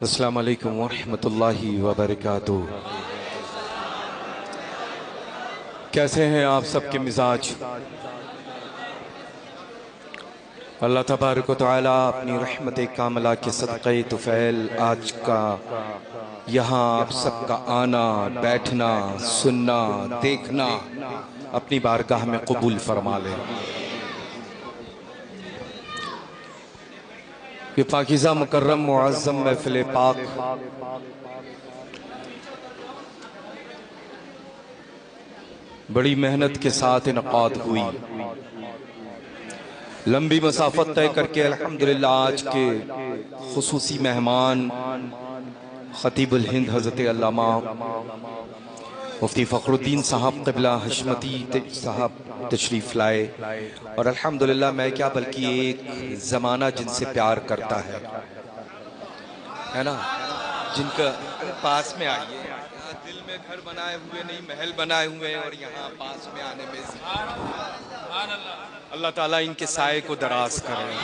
अस्सलाम वालेकुम वरहमतुल्लाहि वबरकातुहू। कैसे हैं आप सबके मिजाज? अल्लाह तबारक व तआला अपनी रहमत कामला के सदक़े तुफ़ैल आज का यहाँ आप सबका आना, बैठना, सुनना, देखना अपनी बारगाह में कबूल फरमा ले। ये पाकीज़ा मुकर्रम मुअज़्ज़म महफ़िल पाक बड़ी मेहनत के साथ इनक़ाद हुई। लंबी मसाफत तय करके अल्हम्दुलिल्लाह आज के खुसूसी मेहमान ख़तीबुल हिंद हज़रत अल्लामा मुफ्ती फ़खरुद्दीन साहब क़िबला हशमती साहब तशरीफ़ लाए। और अल्हम्दुलिल्लाह मैं क्या बल्कि एक ज़माना जिनसे प्यार करता है ना, जिनका पास में आइए, दिल में घर बनाए हुए नहीं महल बनाए हुए हैं, और यहाँ पास में आने में अल्लाह ताला इनके साए को दराज करे।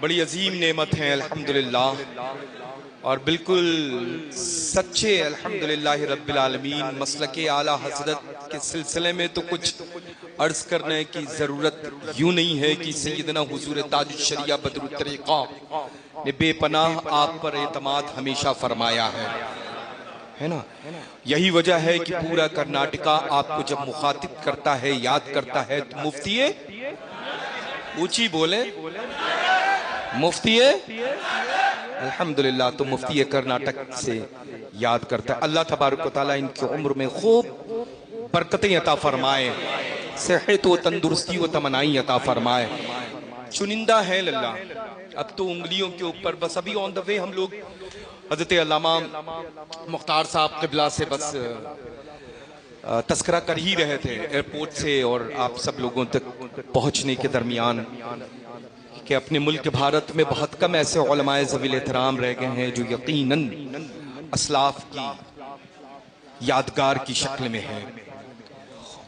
बड़ी अजीम नेमत है अल्हम्दुलिल्लाह, और बिल्कुल सच्चे अल्हम्दुलिल्लाह रब्बिल आलमीन मसलके आला हजरत के सिलसिले में तो कुछ अर्ज करने की ज़रूरत यूँ नहीं है कि सैयदना हुजूर ताजुश शरिया बदरुत तरीक़ा ने बेपनाह आप पर एतमाद हमेशा फरमाया है ना। यही वजह है कि पूरा कर्नाटका आपको जब मुखातिब करता है, याद करता है, तो मुफ्तिए ऊंची बोले, मुफ्तिए अल्हम्दुलिल्लाह, तो मुफ्ती कर्नाटक से याद करता है। अल्लाह तबारक व तआला इनकी उम्र में खूब बरकतें अता फरमाए, सेहत व तंदुरुस्ती व तमन्नाई अता फरमाए। चुनिंदा है लल्ला, अब तो उंगलियों के ऊपर बस। अभी ऑन द वे हम लोग हज़रत अल्लामा मुख्तार साहब क़िबला से बस तस्करा कर ही रहे थे एयरपोर्ट से, और आप सब लोगों तक पहुंचने के दरमियान कि अपने मुल्क भारत में बहुत कम ऐसे उलमाए ज़वील एहतराम रह गए हैं जो यकीनन असलाफ की यादगार की शक्ल में है।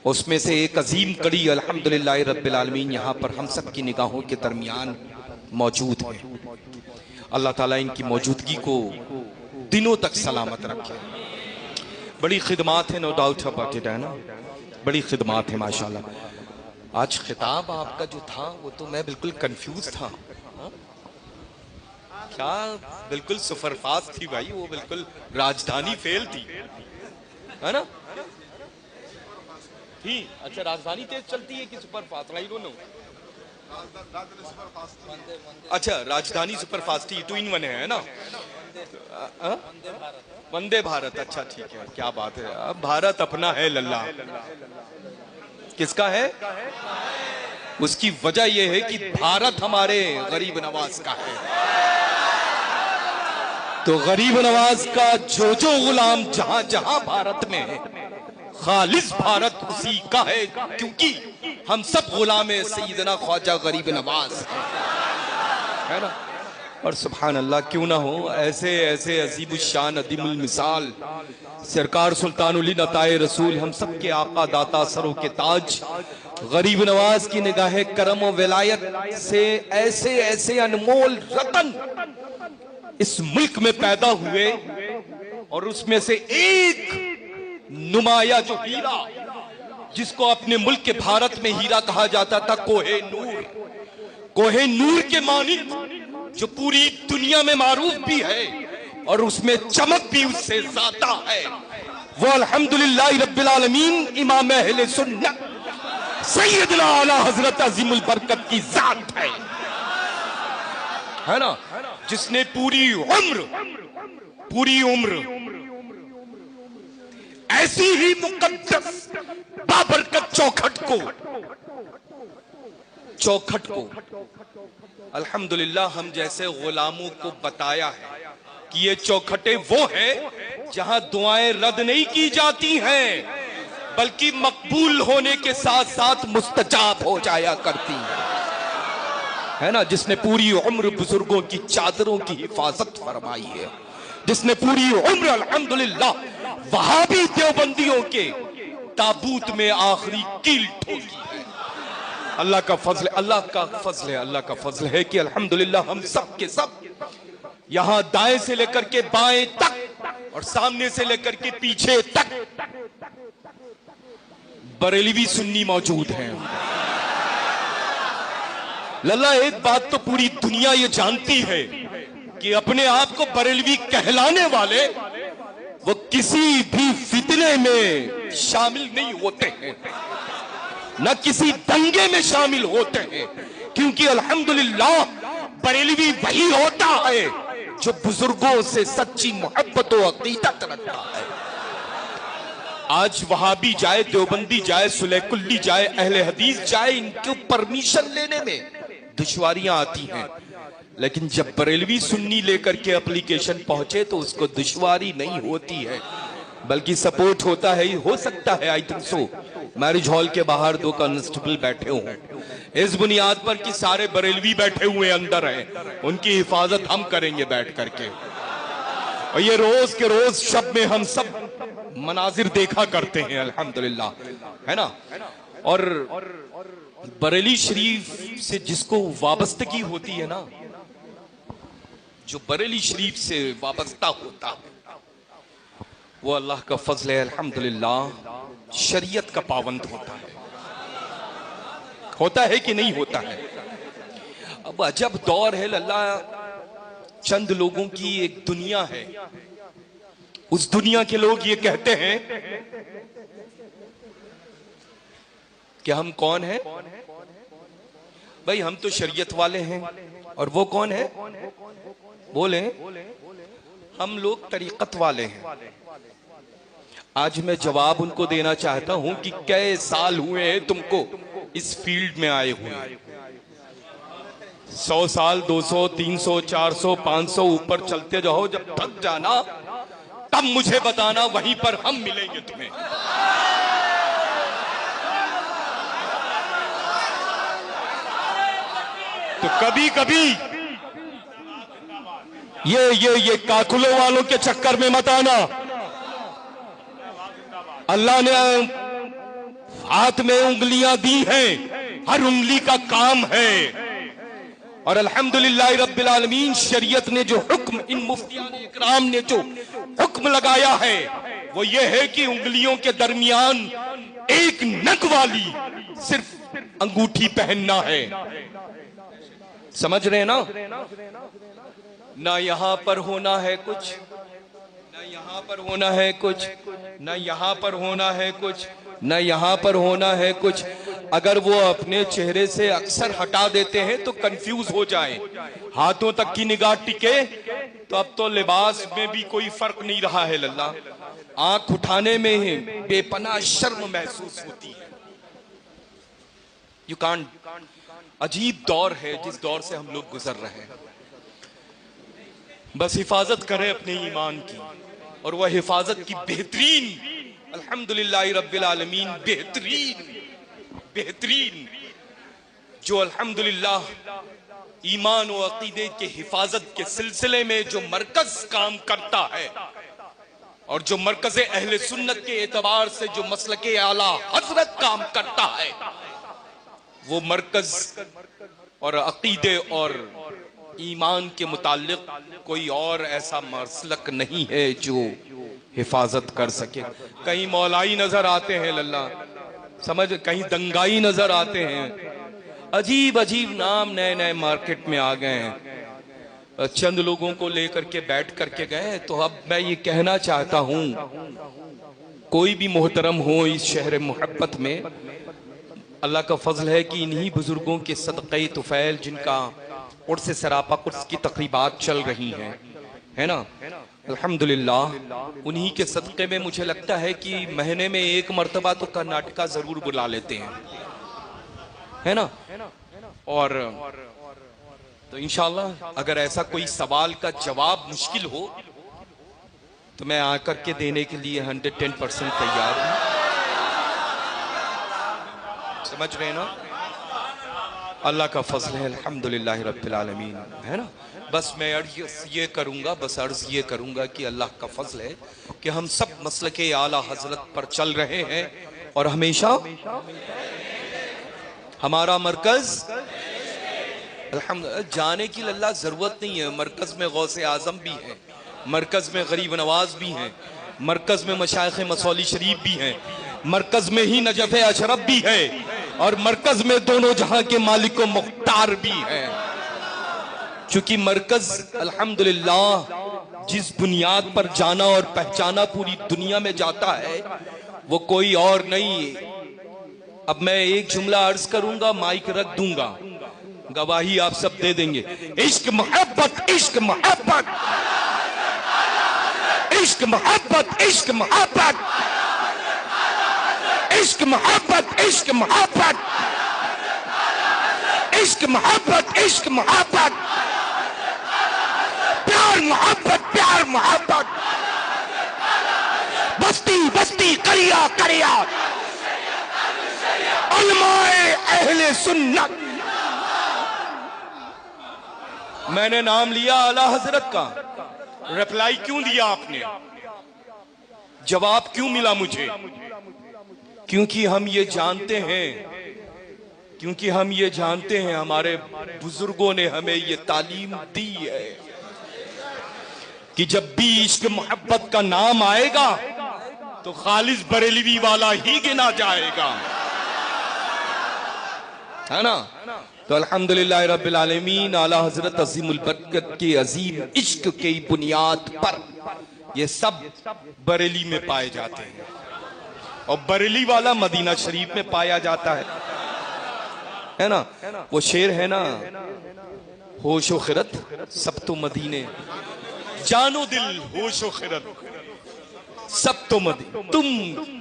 उसमें से एक अजीम कड़ी अल्हम्दुलिल्लाह रब्बिल आलमीन यहाँ पर हम सब की निगाहों के दरमियान मौजूद है। अल्लाह ताला इनकी मौजूदगी को दिनों तक सलामत रखे। बड़ी खिदमात है, नो डाउट अबाउट इट, है ना, बड़ी खिदमात है माशाल्लाह। आज खिताब आपका जो था वो तो मैं बिल्कुल कंफ्यूज था। हा? क्या बिल्कुल सुपरफास्ट थी भाई, वो बिल्कुल राजधानी फेल थी, है ना? थी अच्छा, राजधानी तेज चलती है कि सुपरफास्ट? I don't know. अच्छा, राजधानी सुपरफास्ट ही, 2 in 1 है ना? वंदे भारत, अच्छा ठीक है, क्या बात है। अब भारत अपना है लल्ला। किसका है? उसकी वजह यह है कि भारत हमारे गरीब नवाज का है। तो गरीब नवाज का जो जो गुलाम जहां जहां भारत में है, खालिस भारत उसी का है, क्योंकि हम सब गुलाम सैयदना ख्वाजा गरीब नवाज है ना। और सुभान अल्लाह, क्यों ना हो ऐसे ऐसे अजीबुशान अदीमुल मिसाल सरकार सुल्तानुल अताए रसूल, हम सब के आका दाता सरों के ताज गरीब नवाज की निगाह करम और विलायत से ऐसे ऐसे अनमोल रतन इस मुल्क में पैदा हुए, और उसमें से एक नुमाया जो हीरा, जिसको अपने मुल्क के भारत में हीरा कहा जाता था, कोहे नूर, कोहे नूर के मानिक जो पूरी दुनिया में मारूफ भी है और उसमें चमक भी उससे ज्यादा है, वो अल्हम्दुलिल्लाह रब्बिल आलमीन इमाम अहले सुन्नत सैयदना आला हजरत अजीमुल बरकत की जात है ना, जिसने पूरी उम्र ऐसी ही मुकद्दस बाबरकत चौखट को अल्हम्दुलिल्लाह हम जैसे गुलामों को बताया है कि ये चौखटे वो हैं जहां दुआएं रद्द नहीं की जाती हैं, बल्कि मकबूल होने के साथ साथ मुस्तजाब हो जाया करती है ना। जिसने पूरी उम्र बुजुर्गों की चादरों की हिफाजत फरमाई है, जिसने पूरी उम्र अल्हम्दुलिल्लाह वहाबी देवबंदियों के ताबूत में आखिरी कील ठोकी है। अल्लाह का फजल है कि अल्हम्दुलिल्लाह हम सब के सब यहां दाएं से लेकर के बाएं तक और सामने से लेकर के पीछे तक बरेलवी सुन्नी मौजूद हैं। लल्ला, एक बात तो पूरी दुनिया ये जानती है कि अपने आप को बरेलवी कहलाने वाले वो किसी भी फितने में शामिल नहीं होते हैं, न किसी दंगे में शामिल होते हैं, क्योंकि अल्हम्दुलिल्लाह बरेलवी वही होता है जो बुजुर्गों से सच्ची मोहब्बत और अकीदत रखता है। आज वहाबी जाए, देवबंदी जाए, सुलेकुल्ली जाए, अहले हदीस जाए, इनको परमिशन लेने में दुश्वारियां आती हैं, लेकिन जब बरेलवी सुन्नी लेकर के एप्लीकेशन पहुंचे तो उसको दुश्वारी नहीं होती है, बल्कि सपोर्ट होता है। हो सकता है I think so marriage hall के बाहर 2 कांस्टेबल बैठे हों इस बुनियाद पर कि सारे बरेलवी बैठे हुए अंदर हैं, उनकी हिफाजत हम करेंगे बैठ करके। और ये रोज के रोज शब में हम सब मनाजिर देखा करते हैं अल्हम्दुलिल्लाह, है ना। और बरेली शरीफ से जिसको वाबस्तगी होती है ना, जो बरेली शरीफ से वाबस्ता होता है, वो अल्लाह का फजल है अल्हम्दुलिल्लाह, शरीयत का पाबंद होता है कि नहीं होता है। अब अजब दौर है लल्ला, चंद लोगों की एक दुनिया है, उस दुनिया के लोग ये कहते हैं कि हम कौन है भाई, हम तो शरीयत वाले हैं, और वो कौन है, बोले हम लोग तरीकत वाले हैं। आज मैं जवाब उनको देना चाहता हूं कि कई साल हुए हैं तुमको इस फील्ड में आए हुए, 100 साल, 200, 300, 400, 500 ऊपर चलते जाओ, जब थक जाना तब मुझे बताना, वहीं पर हम मिलेंगे तुम्हें। तो कभी कभी ये काकुलों वालों के चक्कर में मत आना। अल्लाह ने हाथ में उंगलियां दी हैं, हर उंगली का काम है, और अल्हम्दुलिल्लाह रब्बिल आलमीन शरीयत ने जो हुक्म, इन मुफ्तियान इकराम ने जो हुक्म लगाया है वो ये है कि उंगलियों के दरमियान एक नक वाली सिर्फ अंगूठी पहनना है। समझ रहे हैं ना? ना यहां पर होना है कुछ, ना यहां पर होना है कुछ, ना यहां पर होना है कुछ, ना यहां पर होना है कुछ। अगर वो अपने चेहरे से अक्सर हटा देते हैं तो कंफ्यूज हो जाए, हाथों तक की निगाह टिके, तो अब तो लिबास में भी कोई फर्क नहीं रहा है लल्ला। आंख उठाने में ही बेपनाह शर्म महसूस होती है। You can't. अजीब दौर है जिस दौर से हम लोग गुजर रहे हैं। बस हिफाजत करें अपने ईमान की, और वह हिफाजत की बेहतरीन, अल्हम्दुलिल्लाह रब्बिल आलमीन, बेहतरीन जो अल्हम्दुलिल्लाह ईमान और अकीदे के हिफाजत के सिलसिले में जो मरकज काम करता है, और जो मरकज अहले सुन्नत के एतबार से जो मसलके आला हजरत काम करता है, वो मरकज और अकीदे और ईमान के मुताल्लिक कोई और ऐसा मसलक नहीं है जो हिफाजत कर सके। कहीं मौलाई नजर आते हैं लल्ला, समझ, कहीं दंगाई नजर आते हैं, अजीब अजीब नाम नए नए मार्केट में आ गए हैं। चंद लोगों को लेकर के बैठ करके गए। तो अब मैं ये कहना चाहता हूं, कोई भी मोहतरम हो इस शहर मोहब्बत में, अल्लाह का फजल है कि इन्हीं बुजुर्गों के सदक़े तुफैल, जिनका उर्स सरापा कुर्स की तकरीबात चल रही हैं, है ना, अल्हम्दुलिल्लाह, उन्हीं के सदक़े में मुझे लगता है कि महीने में एक मरतबा तो कर्नाटका जरूर बुला लेते हैं, है ना। और तो इंशाअल्लाह अगर ऐसा कोई सवाल का जवाब मुश्किल हो तो मैं आकर के देने के लिए 110% तैयार हूं। समझ रहे हैं ना? अल्लाह का फजल है अल्हम्दुलिल्लाह रब्बिल आलमीन, है ना। बस मैं अर्ज ये करूंगा, ये करूंगा कि अल्लाह का फजल है कि हम सब मसलके आला हजरत पर चल रहे हैं, और हमेशा हमारा मरकज अल्हम्दुलिल्लाह, जाने की लल्ला जरूरत नहीं है। मरकज में गौसे आजम भी है, मरकज में गरीब नवाज भी हैं, मरकज में मशाइख मसौली शरीफ भी हैं, मरकज में ही नजफ अशरफ भी है, और मरकज में दोनों जहां के मालिक व मुख्तार भी हैं। चूंकि मरकज अल्हम्दुलिल्लाह जिस बुनियाद पर जाना और पहचाना पूरी दुनिया में जाता है वो कोई और नहीं। अब मैं एक जुमला अर्ज करूंगा, माइक रख दूंगा, गवाही आप सब दे देंगे। इश्क मोहब्बत, इश्क मोहब्बत, इश्क मोहब्बत, इश्क मोहब्बत, इश्क मोहब्बत, इश्क मोहब्बत, इश्क मोहब्बत, इश्क मोहब्बत, प्यार मोहब्बत, प्यार मोहब्बत, बस्ती बस्ती करिया करिया, उलमाए अहले सुन्नत। मैंने नाम लिया आला हजरत का, रिप्लाई क्यों दिया आपने, जवाब क्यों मिला मुझे? क्योंकि हम ये जानते हैं, क्योंकि हम ये जानते हैं, हमारे बुजुर्गों ने हमें ये तालीम दी है कि जब भी इश्क मोहब्बत का नाम आएगा तो खालिस बरेलवी वाला ही गिना जाएगा, है ना? तो अल्हम्दुलिल्लाह रब्बिल आलमीन, आला हजरत अजीमुल बरकत के अजीम इश्क की बुनियाद पर ये सब बरेली में पाए जाते हैं, और बरेली वाला मदीना शरीफ में पाया जाता है ना? वो शेर है ना, होशो खिरत सब तो मदीने, जानो दिल होशो खिरत सब तो मदीने,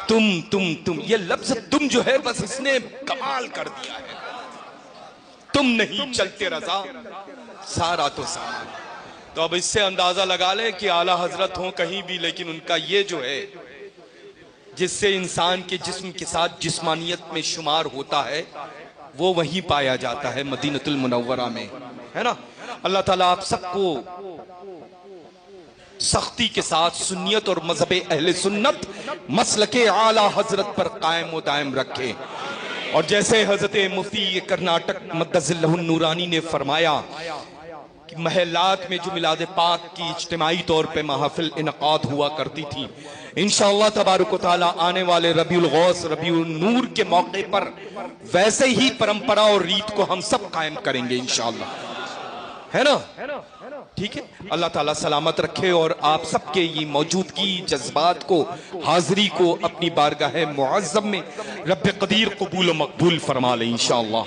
तुम ये लफ्ज तुम जो है बस इसने कमाल कर दिया है। तुम नहीं चलते रजा सारा तो सामान। तो अब इससे अंदाजा लगा ले कि आला हजरत हो कहीं भी, लेकिन उनका ये जो है जिससे इंसान के जिस्म के साथ जिस्मानियत में शुमार होता है वो वहीं पाया जाता है, मदीनतुल मुनव्वरा में, है ना? अल्लाह ताला आप सबको सख्ती के साथ सुन्नियत और मजहब अहले सुन्नत मसलके आला हजरत पर कायम व दायम रखे। और जैसे हजरत मुफ्ती कर्नाटक मद्दजिल्लहुन नूरानी ने फरमाया कि महलात में जो मिलाद पाक की इज्तिमाई तौर पे महफिल इनकाद हुआ करती थी, इंशाअल्लाह तबारक व तआला आने वाले रबीउल गौस रबीउल नूर के मौके पर वैसे ही परंपरा और रीत को हम सब कायम करेंगे इंशाअल्लाह, है ना? ठीक है, अल्लाह ताला सलामत रखे और आप सबके ये मौजूदगी, जज्बात को, हाजिरी को अपनी बारगाह मुअज़्ज़म में रब्ब कदीर कबूल मकबूल फरमा ले इंशाअल्लाह।